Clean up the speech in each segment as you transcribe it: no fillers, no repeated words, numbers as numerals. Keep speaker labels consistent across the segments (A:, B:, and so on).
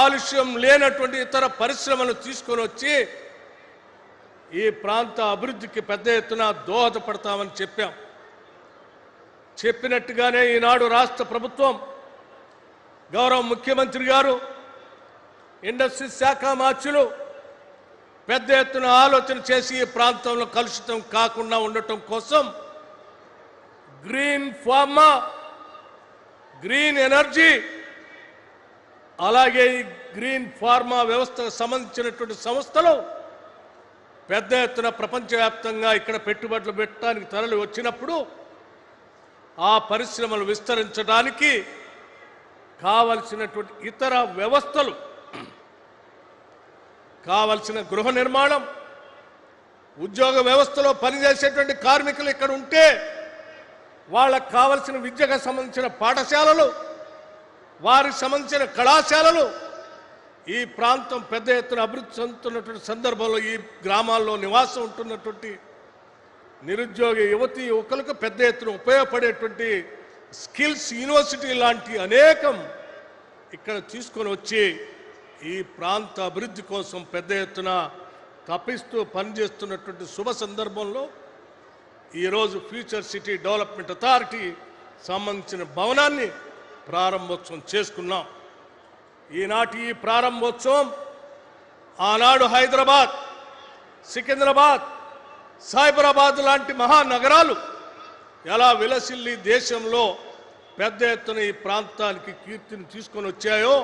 A: కాలుష్యం లేనటువంటి ఇతర పరిశ్రమలు తీసుకొని వచ్చి ఈ ప్రాంత అభివృద్ధికి పెద్ద ఎత్తున దోహదపడతామని చెప్పాం. చెప్పినట్టుగానే ఈనాడు రాష్ట్ర ప్రభుత్వం గౌరవ ముఖ్యమంత్రి గారు ఇండస్ట్రీ శాఖ మార్చులు పెద్ద ఎత్తున ఆలోచన చేసి ఈ ప్రాంతంలో కలుషితం కాకుండా ఉండటం కోసం గ్రీన్ ఫార్మా, గ్రీన్ ఎనర్జీ, అలాగే ఈ గ్రీన్ ఫార్మా వ్యవస్థకు సంబంధించినటువంటి సంస్థలు పెద్ద ఎత్తున ప్రపంచవ్యాప్తంగా ఇక్కడ పెట్టుబడులు పెట్టడానికి తరలి వచ్చినప్పుడు ఆ పరిశ్రమలు విస్తరించడానికి కావలసినటువంటి ఇతర వ్యవస్థలు, కావలసిన గృహ నిర్మాణం, ఉద్యోగ వ్యవస్థలో పనిచేసేటువంటి కార్మికులు ఇక్కడ ఉంటే వాళ్ళకు కావలసిన విద్యకు సంబంధించిన పాఠశాలలు, వారికి సంబంధించిన కళాశాలలు, ఈ ప్రాంతం పెద్ద ఎత్తున అభివృద్ధి చెందుతున్నటువంటి సందర్భంలో ఈ గ్రామాల్లో నివాసం ఉంటున్నటువంటి నిరుద్యోగ యువతీ యువకులకు పెద్ద ఎత్తున ఉపయోగపడేటువంటి స్కిల్స్ యూనివర్సిటీ లాంటి అనేకం ఇక్కడ తీసుకొని వచ్చి ఈ ప్రాంత అభివృద్ధి కోసం పెద్ద ఎత్తున తప్పిస్తూ పనిచేస్తున్నటువంటి శుభ సందర్భంలో ఈరోజు ఫ్యూచర్ సిటీ డెవలప్మెంట్ అథారిటీ సంబంధించిన భవనాన్ని ప్రారంభోత్సవం చేసుకున్నాం. ఈనాటి ఈ ప్రారంభోత్సవం ఆనాడు హైదరాబాద్, సికింద్రాబాద్, సైబరాబాద్ లాంటి మహానగరాలు ఎలా విలసిల్లి దేశంలో పెద్ద ఎత్తున ఈ ప్రాంతానికి కీర్తిని తీసుకొని వచ్చాయో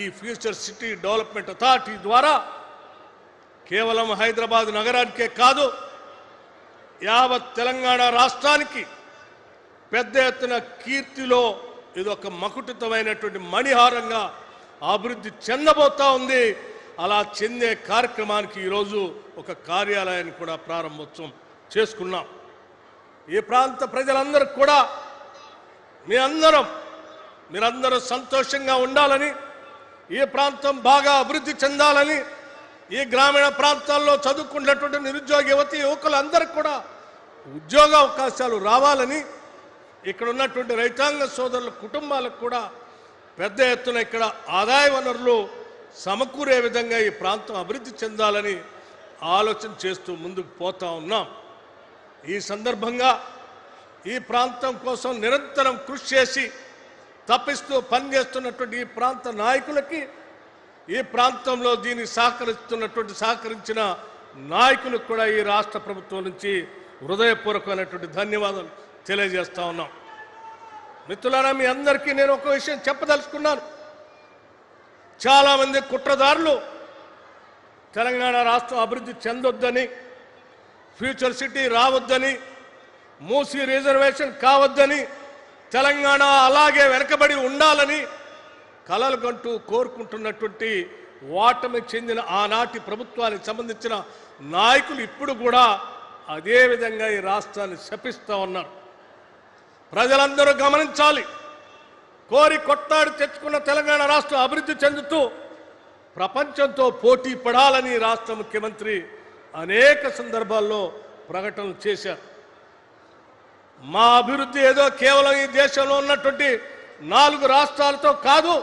A: ఈ ఫ్యూచర్ సిటీ డెవలప్మెంట్ అథారిటీ ద్వారా కేవలం హైదరాబాద్ నగరానికే కాదు, యావత్ తెలంగాణ రాష్ట్రానికి పెద్ద ఎత్తున కీర్తిలో ఇది ఒక మకుటితమైనటువంటి మణిహారంగా అభివృద్ధి చెందబోతా ఉంది. అలా చెందే కార్యక్రమానికి ఈరోజు ఒక కార్యాలయాన్ని కూడా ప్రారంభోత్సవం చేసుకున్నాం. ఈ ప్రాంత ప్రజలందరూ కూడా మీరందరూ సంతోషంగా ఉండాలని, ఈ ప్రాంతం బాగా అభివృద్ధి చెందాలని, ఈ గ్రామీణ ప్రాంతాల్లో చదువుకున్నటువంటి నిరుద్యోగ యువతీ యువకులందరికీ కూడా ఉద్యోగ అవకాశాలు రావాలని, ఇక్కడ ఉన్నటువంటి రైతాంగ సోదరుల కుటుంబాలకు కూడా పెద్ద ఎత్తున ఇక్కడ ఆదాయ వనరులు సమకూరే విధంగా ఈ ప్రాంతం అభివృద్ధి చెందాలని ఆలోచన చేస్తూ ముందుకు పోతా ఉన్నాం. ఈ సందర్భంగా ఈ ప్రాంతం కోసం నిరంతరం కృషి చేసి తప్పిస్తూ పనిచేస్తున్నటువంటి ఈ ప్రాంత నాయకులకి, ఈ ప్రాంతంలో దీన్ని సహకరించిన నాయకులకు కూడా ఈ రాష్ట్ర ప్రభుత్వం నుంచి హృదయపూర్వకమైనటువంటి ధన్యవాదాలు తెలియజేస్తా ఉన్నాం. మిత్రులారా, మీ అందరికీ నేను ఒక విషయం చెప్పదలుచుకున్నాను. చాలామంది కుట్రదారులు తెలంగాణ రాష్ట్రం అభివృద్ధి చెందొద్దని, ఫ్యూచర్ సిటీ రావద్దని, మూసీ రిజర్వేషన్ కావద్దని, తెలంగాణ అలాగే వెనకబడి ఉండాలని కలలు కంటూ కోరుకుంటున్నటువంటి ఓటమి చెందిన ఆనాటి ప్రభుత్వానికి సంబంధించిన నాయకులు ఇప్పుడు కూడా అదే విధంగా ఈ రాష్ట్రాన్ని శపిస్తూ ఉన్నారు. ప్రజలందరూ గమనించాలి. కోరి కొట్టాడు తెచ్చుకున్న తెలంగాణ రాష్ట్రం అభివృద్ధి చెందుతూ ప్రపంచంతో పోటీ పడాలని రాష్ట్ర ముఖ్యమంత్రి అనేక సందర్భాల్లో ప్రకటనలు చేశారు. మా అభివృద్ధి ఏదో కేవలం ఈ దేశంలో ఉన్నటువంటి 4 రాష్ట్రాలతో కాదు,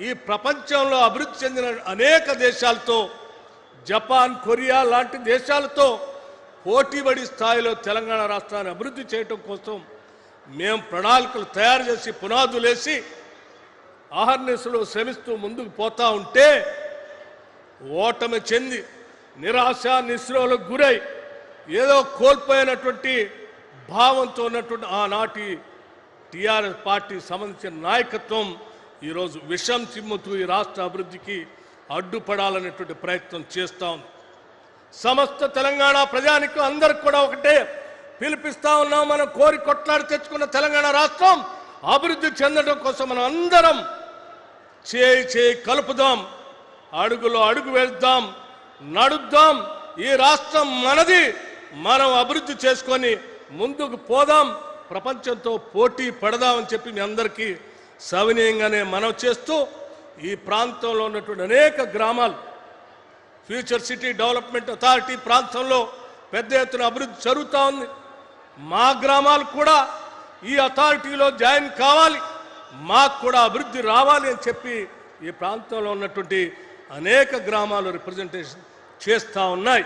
A: ఈ ప్రపంచంలో అభివృద్ధి చెందిన అనేక దేశాలతో, జపాన్, కొరియా లాంటి దేశాలతో పోటీపడి స్థాయిలో తెలంగాణ రాష్ట్రాన్ని అభివృద్ధి చేయటం కోసం మేము ప్రణాళికలు తయారు చేసి పునాదులేసి అహర్నిశలు శ్రమిస్తూ ముందుకు పోతా ఉంటే ఓటమి చెంది నిరాశ నిస్పృహలకు గురై ఏదో కోల్పోయినటువంటి భావంతో ఉన్నటువంటి ఆనాటి టీఆర్ఎస్ పార్టీ సంబంధించిన నాయకత్వం ఈరోజు విషం చిమ్ముతూ ఈ రాష్ట్ర అభివృద్ధికి అడ్డుపడాలనేటువంటి ప్రయత్నం చేస్తూ ఉంది. సమస్త తెలంగాణ ప్రజానికి అందరికి కూడా ఒకటే పిలిపిస్తా ఉన్నాం. మనం కోరి కొట్లాడి తెచ్చుకున్న తెలంగాణ రాష్ట్రం అభివృద్ధి చెందడం కోసం మనం అందరం చేయి కలుపుదాం, అడుగులో అడుగు వేద్దాం, నడుద్దాం. ఈ రాష్ట్రం మనది, మనం అభివృద్ధి చేసుకొని ముందుకు పోదాం, ప్రపంచంతో పోటీ పడదామని చెప్పి మీ అందరికీ సవినయంగానే మనవి చేస్తూ ఈ ప్రాంతంలో ఉన్నటువంటి అనేక గ్రామాలు ఫ్యూచర్ సిటీ డెవలప్మెంట్ అథారిటీ ప్రాంతంలో పెద్ద ఎత్తున అభివృద్ధి జరుగుతూ ఉంది. మా గ్రామాలు కూడా ఈ అథారిటీలో జాయిన్ కావాలి, మాకు కూడా అభివృద్ధి రావాలి అని చెప్పి ఈ ప్రాంతంలో ఉన్నటువంటి అనేక గ్రామాలు రిప్రజెంటేషన్ చేస్తూ ఉన్నాయి.